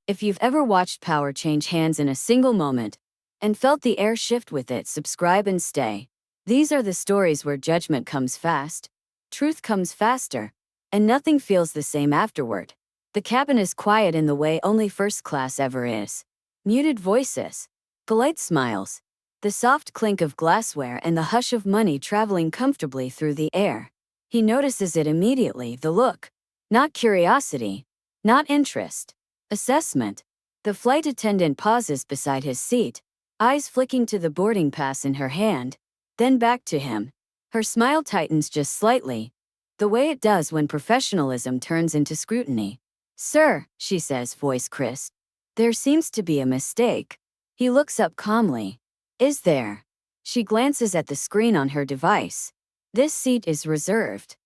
If you've ever watched power change hands in a single moment and felt the air shift with it, subscribe and stay. These are the stories where judgment comes fast, truth comes faster, and nothing feels the same afterward. The cabin is quiet in the way only first class ever is. Muted voices, polite smiles, the soft clink of glassware and the hush of money traveling comfortably through the air. He notices it immediately, the look. Not curiosity, not interest. Assessment. The flight attendant pauses beside his seat, eyes flicking to the boarding pass in her hand, then back to him. Her smile tightens just slightly, the way it does when professionalism turns into scrutiny. "Sir," she says, voice crisp. "There seems to be a mistake." He looks up calmly. "Is there?" She glances at the screen on her device. "This seat is reserved."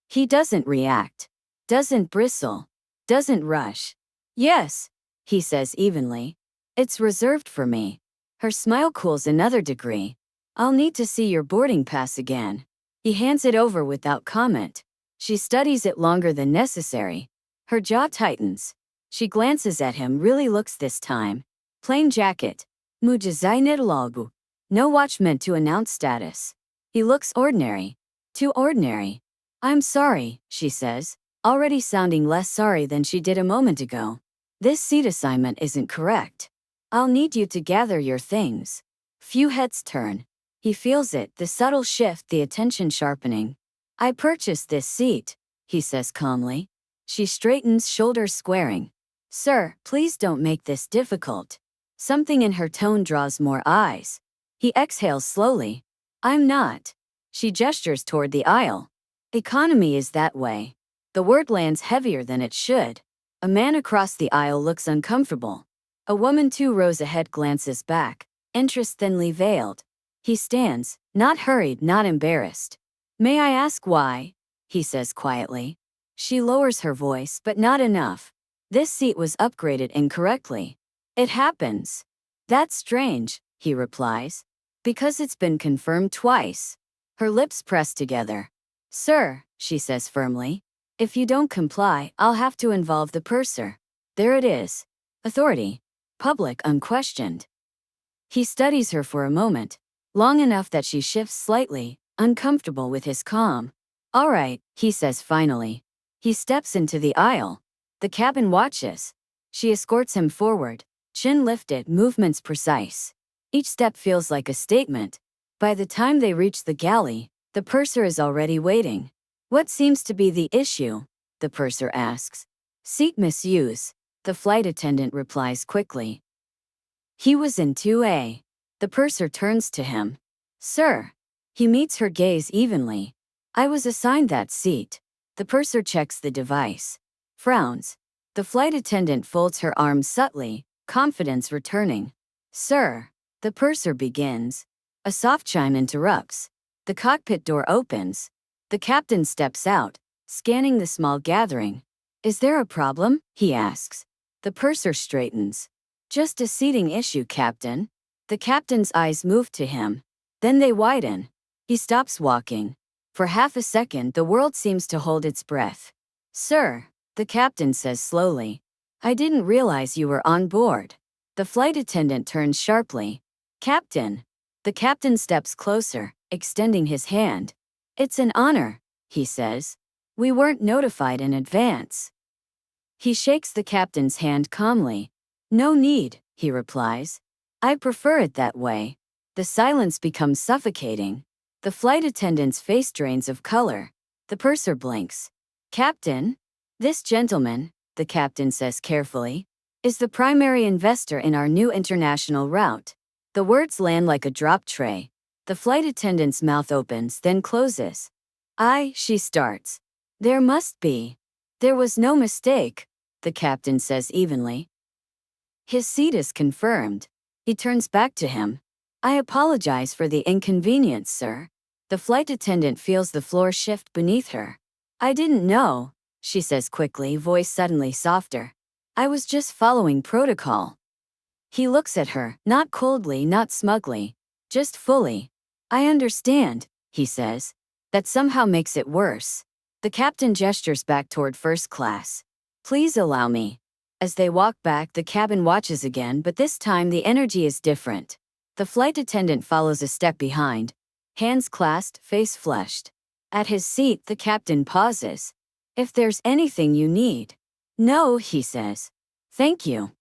He doesn't react, doesn't bristle, doesn't rush. "Yes," he says evenly. "It's reserved for me." Her smile cools another degree. "I'll need to see your boarding pass again." He hands it over without comment. She studies it longer than necessary. Her jaw tightens. She glances at him, really looks this time. Plain jacket. Mujazainet lagu. No watch meant to announce status. He looks ordinary. Too ordinary. "I'm sorry," she says, already sounding less sorry than she did a moment ago. "This seat assignment isn't correct. I'll need you to gather your things." Few heads turn. He feels it, the subtle shift, the attention sharpening. "I purchased this seat," he says calmly. She straightens, shoulders squaring. "Sir, please don't make this difficult." Something in her tone draws more eyes. He exhales slowly. "I'm not." She gestures toward the aisle. "Economy is that way." The word lands heavier than it should. A man across the aisle looks uncomfortable. A woman 2 rows ahead glances back, interest thinly veiled. He stands, not hurried, not embarrassed. "May I ask why?" he says quietly. She lowers her voice, but not enough. "This seat was upgraded incorrectly." "It happens." "That's strange," he replies. "Because it's been confirmed twice." Her lips press together. "Sir," she says firmly, "if you don't comply, I'll have to involve the purser." There it is. Authority. Public, unquestioned. He studies her for a moment, long enough that she shifts slightly, uncomfortable with his calm. "All right," he says finally. He steps into the aisle. The cabin watches. She escorts him forward, chin lifted, movements precise. Each step feels like a statement. By the time they reach the galley, the purser is already waiting. "What seems to be the issue?" the purser asks. "Seat misuse," the flight attendant replies quickly. "He was in 2A. The purser turns to him. "Sir." He meets her gaze evenly. "I was assigned that seat." The purser checks the device. Frowns. The flight attendant folds her arms subtly, confidence returning. "Sir." The purser begins. A soft chime interrupts. The cockpit door opens. The captain steps out, scanning the small gathering. "Is there a problem?" he asks. The purser straightens. "Just a seating issue, Captain." The captain's eyes move to him. Then they widen. He stops walking. For half a second, the world seems to hold its breath. "Sir," the captain says slowly, "I didn't realize you were on board." The flight attendant turns sharply. "Captain." The captain steps closer, extending his hand. "It's an honor," he says. "We weren't notified in advance." He shakes the captain's hand calmly. "No need," he replies. "I prefer it that way." The silence becomes suffocating. The flight attendant's face drains of color. The purser blinks. "Captain?" "This gentleman," the captain says carefully, "is the primary investor in our new international route." The words land like a drop tray. The flight attendant's mouth opens, then closes. She starts. "There must be." "There was no mistake," the captain says evenly. His seat is confirmed. He turns back to him. "I apologize for the inconvenience, sir." The flight attendant feels the floor shift beneath her. "I didn't know," she says quickly, voice suddenly softer. "I was just following protocol." He looks at her, not coldly, not smugly, just fully. "I understand," he says. "That somehow makes it worse." The captain gestures back toward first class. "Please allow me." As they walk back, the cabin watches again, but this time the energy is different. The flight attendant follows a step behind, hands clasped, face flushed. At his seat, the captain pauses. "If there's anything you need." "No," he says. "Thank you."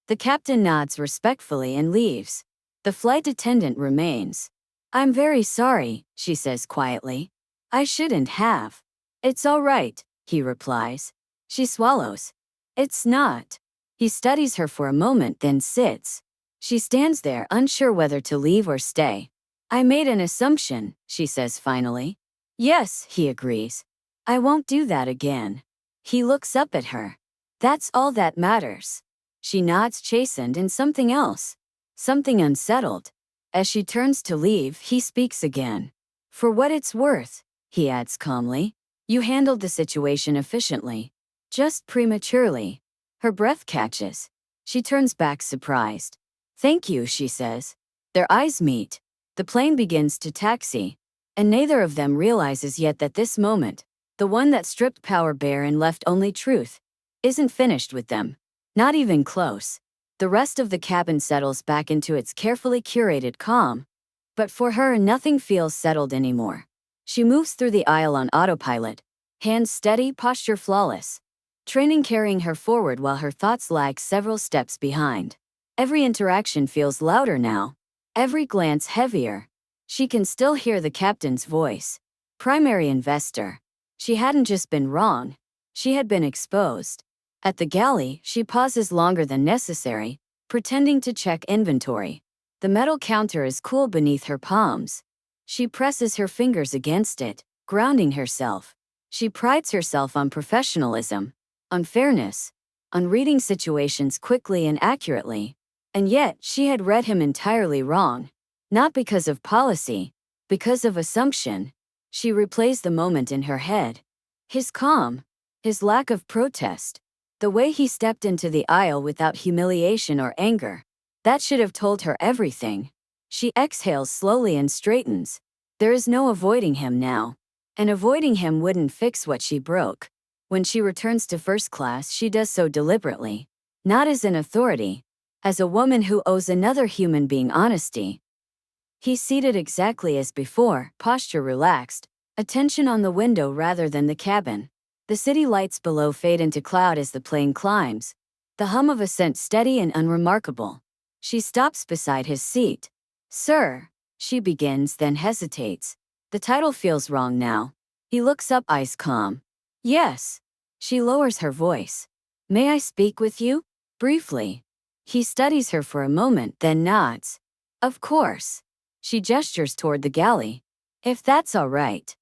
The captain nods respectfully and leaves. The flight attendant remains. "I'm very sorry," she says quietly. "I shouldn't have." "It's all right," he replies. She swallows. "It's not." He studies her for a moment, then sits. She stands there, unsure whether to leave or stay. "I made an assumption," she says finally. "Yes," he agrees. "I won't do that again." He looks up at her. "That's all that matters." She nods, chastened, and something else. Something unsettled. As she turns to leave, he speaks again. "For what it's worth," he adds calmly, "you handled the situation efficiently. Just prematurely." Her breath catches. She turns back surprised. "Thank you," she says. Their eyes meet. The plane begins to taxi. And neither of them realizes yet that this moment, the one that stripped power bare and left only truth, isn't finished with them. Not even close. The rest of the cabin settles back into its carefully curated calm. But for her, nothing feels settled anymore. She moves through the aisle on autopilot, hands steady, posture flawless. Training carrying her forward while her thoughts lag several steps behind. Every interaction feels louder now. Every glance heavier. She can still hear the captain's voice. Primary investor. She hadn't just been wrong. She had been exposed. At the galley, she pauses longer than necessary, pretending to check inventory. The metal counter is cool beneath her palms. She presses her fingers against it, grounding herself. She prides herself on professionalism, on fairness, on reading situations quickly and accurately. And yet, she had read him entirely wrong. Not because of policy, because of assumption. She replays the moment in her head. His calm, his lack of protest, the way he stepped into the aisle without humiliation or anger. That should have told her everything. She exhales slowly and straightens. There is no avoiding him now. And avoiding him wouldn't fix what she broke. When she returns to first class, she does so deliberately. Not as an authority. As a woman who owes another human being honesty. He's seated exactly as before, posture relaxed, attention on the window rather than the cabin. The city lights below fade into cloud as the plane climbs. The hum of ascent steady and unremarkable. She stops beside his seat. "Sir," she begins, then hesitates. The title feels wrong now. He looks up, eyes calm. "Yes." She lowers her voice. "May I speak with you?" Briefly. He studies her for a moment, then nods. "Of course." She gestures toward the galley. "If that's all right."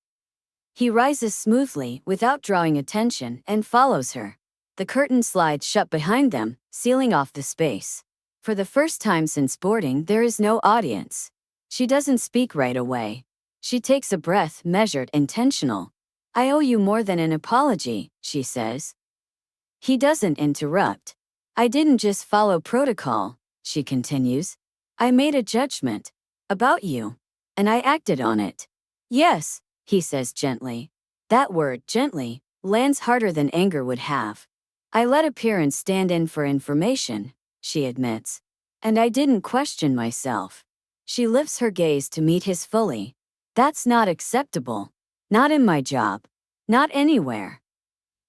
He rises smoothly, without drawing attention, and follows her. The curtain slides shut behind them, sealing off the space. For the first time since boarding, there is no audience. She doesn't speak right away. She takes a breath, measured, intentional. "I owe you more than an apology," she says. He doesn't interrupt. "I didn't just follow protocol," she continues. "I made a judgment. About you. And I acted on it." "Yes," he says gently. That word, gently, lands harder than anger would have. "I let appearance stand in for information," she admits. "And I didn't question myself." She lifts her gaze to meet his fully. "That's not acceptable. Not in my job. Not anywhere."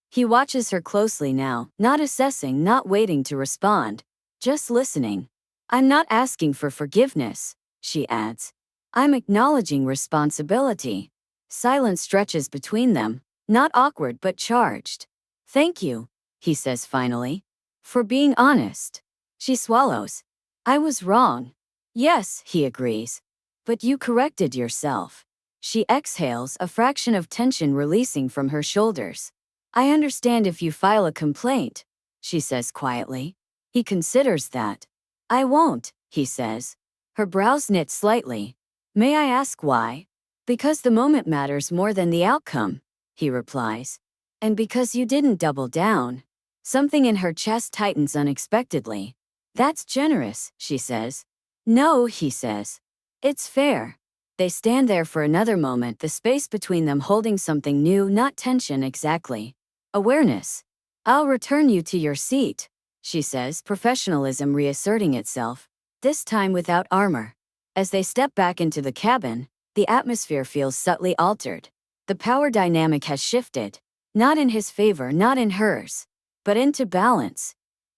He watches her closely now, not assessing, not waiting to respond. Just listening. "I'm not asking for forgiveness," she adds. "I'm acknowledging responsibility." Silence stretches between them, not awkward but charged. "Thank you," he says finally. "For being honest." She swallows. "I was wrong." "Yes," he agrees. "But you corrected yourself." She exhales, a fraction of tension releasing from her shoulders. "I understand if you file a complaint," she says quietly. He considers that. "I won't," he says. Her brows knit slightly. "May I ask why?" "Because the moment matters more than the outcome," he replies. "And because you didn't double down." Something in her chest tightens unexpectedly. "That's generous," she says. "No," he says. "It's fair." They stand there for another moment, the space between them holding something new, not tension exactly. Awareness. "I'll return you to your seat." she says, professionalism reasserting itself, this time without armor. As they step back into the cabin, the atmosphere feels subtly altered. The power dynamic has shifted. Not in his favor, not in hers, but into balance.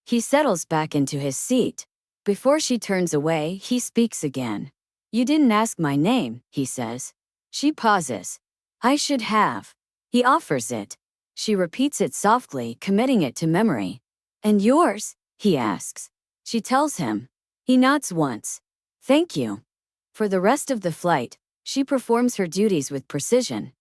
He settles back into his seat. Before she turns away, he speaks again. You didn't ask my name, he says. She pauses. I should have. He offers it. She repeats it softly, committing it to memory. And yours? He asks. She tells him. He nods once. Thank you. For the rest of the flight, she performs her duties with precision.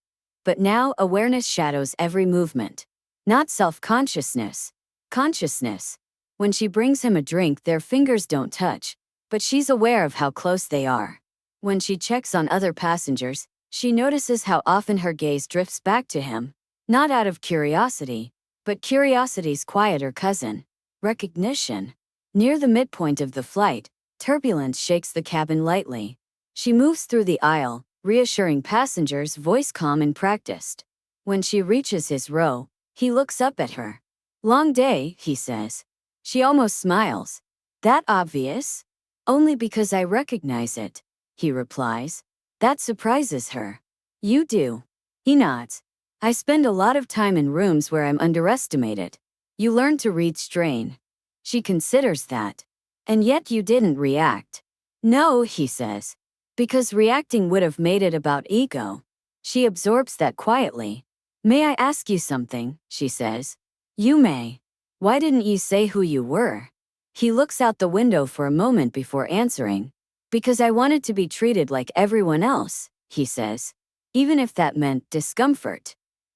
But now awareness shadows every movement. Not self-consciousness. Consciousness. When she brings him a drink, their fingers don't touch, but she's aware of how close they are. When she checks on other passengers, she notices how often her gaze drifts back to him, not out of curiosity, but curiosity's quieter cousin, recognition. Near the midpoint of the flight, turbulence shakes the cabin lightly. She moves through the aisle, reassuring passengers, voice calm and practiced. When she reaches his row, he looks up at her. Long day, he says. She almost smiles. That obvious? Only because I recognize it, he replies. That surprises her. You do. He nods. I spend a lot of time in rooms where I'm underestimated. You learn to read strain. She considers that. And yet you didn't react. No, he says. Because reacting would have made it about ego. She absorbs that quietly. May I ask you something, she says. You may. Why didn't you say who you were? He looks out the window for a moment before answering. Because I wanted to be treated like everyone else, he says. Even if that meant discomfort.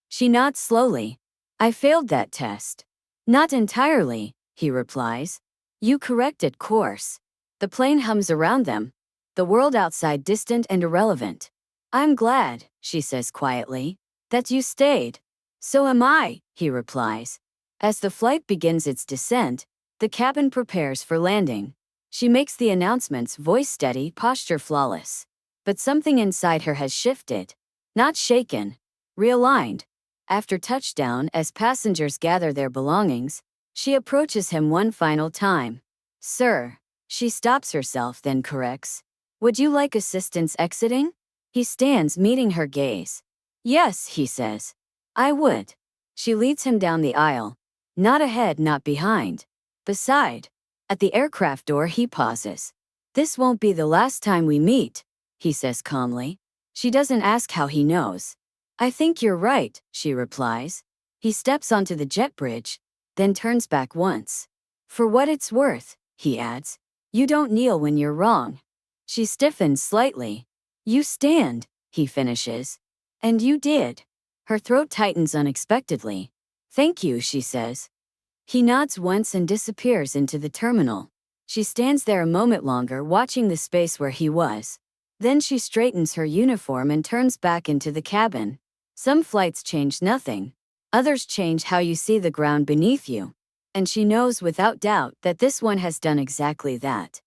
She nods slowly. I failed that test. Not entirely, he replies. You corrected course. The plane hums around them. The world outside distant and irrelevant. I'm glad, she says quietly, that you stayed. So am I, he replies. As the flight begins its descent, the cabin prepares for landing. She makes the announcements, voice steady, posture flawless. But something inside her has shifted. Not shaken. Realigned. After touchdown, as passengers gather their belongings, she approaches him one final time. Sir. She stops herself, then corrects. Would you like assistance exiting? He stands, meeting her gaze. Yes, he says. I would. She leads him down the aisle. Not ahead, not behind. Beside. At the aircraft door, he pauses. This won't be the last time we meet, he says calmly. She doesn't ask how he knows. I think you're right, she replies. He steps onto the jet bridge, then turns back once. For what it's worth, he adds. You don't kneel when you're wrong. She stiffens slightly. You stand, he finishes. And you did. Her throat tightens unexpectedly. Thank you, she says. He nods once and disappears into the terminal. She stands there a moment longer, watching the space where he was. Then she straightens her uniform and turns back into the cabin. Some flights change nothing. Others change how you see the ground beneath you. And she knows without doubt that this one has done exactly that.